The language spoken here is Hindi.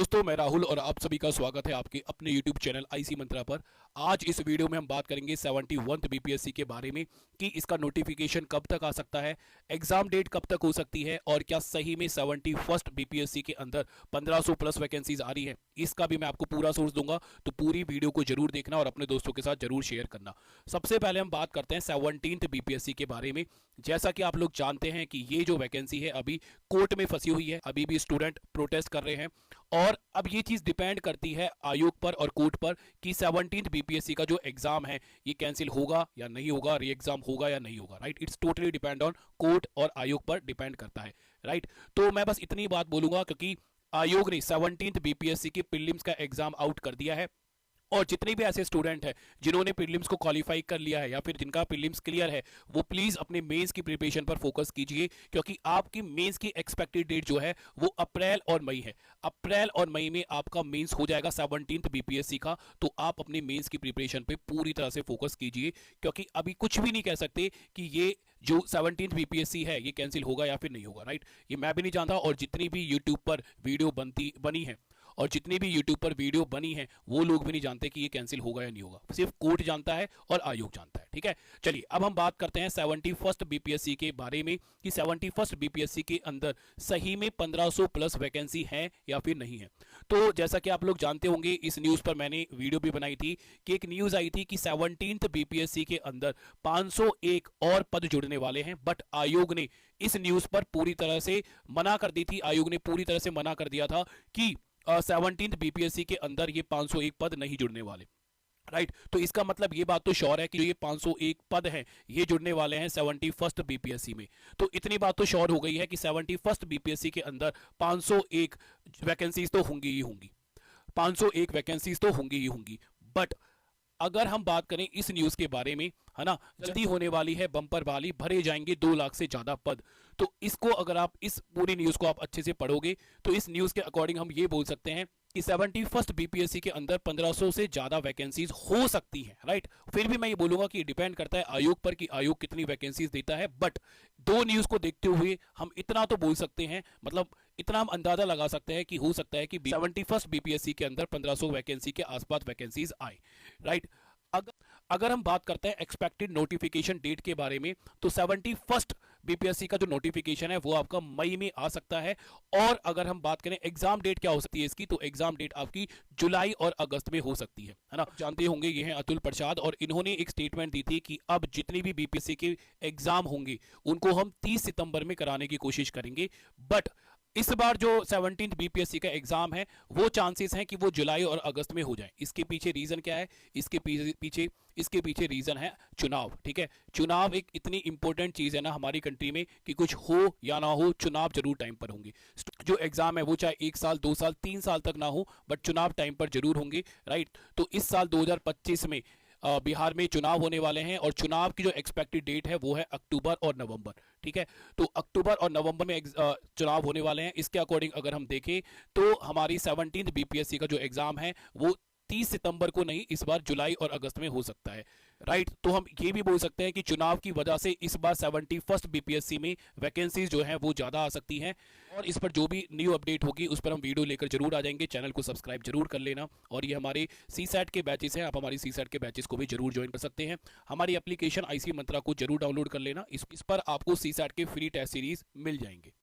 दोस्तों मैं राहुल और आप सभी का स्वागत है आपके अपने YouTube चैनल आईसी मंत्रा पर। आज इस वीडियो में हम बात करेंगे 71th बीपीएससी के बारे में कि इसका नोटिफिकेशन कब तक आ सकता है, एग्जाम डेट कब तक हो सकती है और क्या सही में 71st बीपीएससी के अंदर 1500 प्लस वैकेंसीज आ रही है। इसका भी मैं आपको पूरा सोर्स दूंगा, तो पूरी वीडियो को जरूर देखना और अपने दोस्तों के साथ जरूर शेयर करना। सबसे पहले हम बात करते हैं 17th बीपीएससी के बारे में। जैसा कि आप लोग जानते हैं कि ये जो वैकेंसी है अभी कोर्ट में फंसी हुई है, अभी भी स्टूडेंट प्रोटेस्ट कर रहे हैं और अब ये चीज डिपेंड करती है आयोग पर और कोर्ट पर कि 17th बीपीएससी का जो एग्जाम है ये कैंसिल होगा या नहीं होगा, री एग्जाम होगा या नहीं होगा। Right, it's totally depend on court और आयोग पर डिपेंड करता है। राइट, तो मैं बस इतनी बात बोलूंगा क्योंकि आयोग ने 17th बीपीएससी के प्रीलिम्स का एग्जाम आउट कर दिया है और जितने भी ऐसे स्टूडेंट हैं जिन्होंने प्रीलिम्स को क्वालिफाई कर लिया है या फिर जिनका प्रीलिम्स क्लियर है, वो प्लीज अपने मेंस की प्रिपरेशन पर फोकस कीजिए क्योंकि आपकी मेंस की एक्सपेक्टेड डेट जो है वो अप्रैल और मई है। अप्रैल और मई में आपका मेंस हो जाएगा 17th बीपीएससी का, तो आप अपने मेंस की प्रिपरेशन पे पूरी तरह से फोकस कीजिए क्योंकि अभी कुछ भी नहीं कह सकते कि ये जो 17th बीपीएससी है ये कैंसिल होगा या फिर नहीं होगा। राइट, ये मैं भी नहीं जानता और जितनी भी यूट्यूब पर वीडियो बनी है और जितनी भी यूट्यूब पर वीडियो बनी है वो लोग भी नहीं जानते कि ये कैंसिल होगा या नहीं होगा, सिर्फ कोर्ट जानता है और आयोग जानता है। ठीक है, चलिए अब हम बात करते हैं 71st बीपीएससी के बारे में कि 71st बीपीएससी के अंदर सही में 1500 प्लस वैकेंसी है या फिर नहीं है। तो जैसा कि आप लोग जानते होंगे, इस न्यूज पर मैंने वीडियो भी बनाई थी कि एक न्यूज आई थी कि 17th बीपीएससी के अंदर 501 और पद जुड़ने वाले हैं, बट आयोग ने इस न्यूज पर पूरी तरह से मना कर दी थी। आयोग ने पूरी तरह से मना कर दिया था कि 17th बीपीएससी के अंदर ये 501 पद नहीं जुड़ने वाले। राइट, तो इसका मतलब ये बात तो श्योर है कि जो ये 501 पद हैं ये जुड़ने वाले हैं 71st बीपीएससी में। तो इतनी बात तो श्योर हो गई है कि 71st बीपीएससी के अंदर 501 वैकेंसीज तो होंगी ही होंगी, 501 वैकेंसीज तो होंगी ही होंगी। बट अगर हम बात करें इस न्यूज के बारे में, है ना, जल्दी होने वाली है बम्पर वाली, भरे जाएंगे 2 लाख से ज्यादा पद। तो इसको अगर आप इस पूरी न्यूज को आप अच्छे से पढ़ोगे तो इस न्यूज के अकॉर्डिंग हम ये बोल सकते हैं कि 71st बीपीएससी के अंदर 1500 से ज्यादा वैकेंसीज हो सकती हैं। राइट, फिर भी मैं ये बोलूंगा कि डिपेंड करता है आयोग पर कि आयोग कितनी वैकेंसीज देता है। बट दो न्यूज को देखते हुए हम इतना तो बोल सकते हैं, मतलब इतना हम अंदाजा लगा सकते हैं कि हो सकता है कि 71st बीपीएससी के अंदर 1500 वैकेंसी के आसपास वैकेंसीज आए। राइट, अगर हम बात करते हैं एक्सपेक्टेड नोटिफिकेशन डेट के बारे में, तो 71st बीपीएससी का जो नोटिफिकेशन है वो आपका मई में आ सकता है। और अगर हम बात करें एग्जाम डेट क्या हो सकती है इसकी, तो एग्जाम डेट आपकी जुलाई और अगस्त में हो सकती है ना। जानते होंगे ये हैं अतुल प्रसाद और इन्होंने एक स्टेटमेंट दी थी कि अब जितनी भी बीपीएससी के एग्जाम होंगे उनको हम 30 सितंबर में कराने की कोशिश करेंगे। बट इस बार जो 17th बीपीएससी का एग्जाम है वो चांसेस हैं कि वो जुलाई और अगस्त में हो जाए। इसके पीछे रीजन क्या है? इसके पीछे रीजन है चुनाव। ठीक है, चुनाव एक इतनी इंपॉर्टेंट चीज है ना हमारी कंट्री में कि कुछ हो या ना हो, चुनाव जरूर टाइम पर होंगे। जो एग्जाम है वो चाहे 1 साल 2 साल 3 साल तक ना हो, बट चुनाव टाइम पर जरूर होंगे। राइट, तो इस साल 2025 में बिहार में चुनाव होने वाले हैं और चुनाव की जो एक्सपेक्टेड डेट है वो है अक्टूबर और नवंबर। ठीक है, तो अक्टूबर और नवंबर में चुनाव होने वाले हैं। इसके अकॉर्डिंग अगर हम देखें तो हमारी 17th बीपीएससी का जो एग्जाम है वो 30 सितंबर को नहीं, इस बार जुलाई और अगस्त में हो सकता है। राइट, तो हम ये भी बोल सकते हैं कि चुनाव की वजह से इस बार 71st बीपीएससी में वैकेंसीज जो हैं वो ज़्यादा आ सकती हैं। और इस पर जो भी न्यू अपडेट होगी उस पर हम वीडियो लेकर जरूर आ जाएंगे। चैनल को सब्सक्राइब जरूर कर लेना। और ये हमारे सीसैट के बैचेस हैं, आप हमारी सीसैट के बैचेस को भी जरूर ज्वाइन कर सकते हैं। हमारी एप्लीकेशन आईसी मंत्रा को जरूर डाउनलोड कर लेना, इस पर आपको सीसैट के फ्री टेस्ट सीरीज मिल जाएंगे।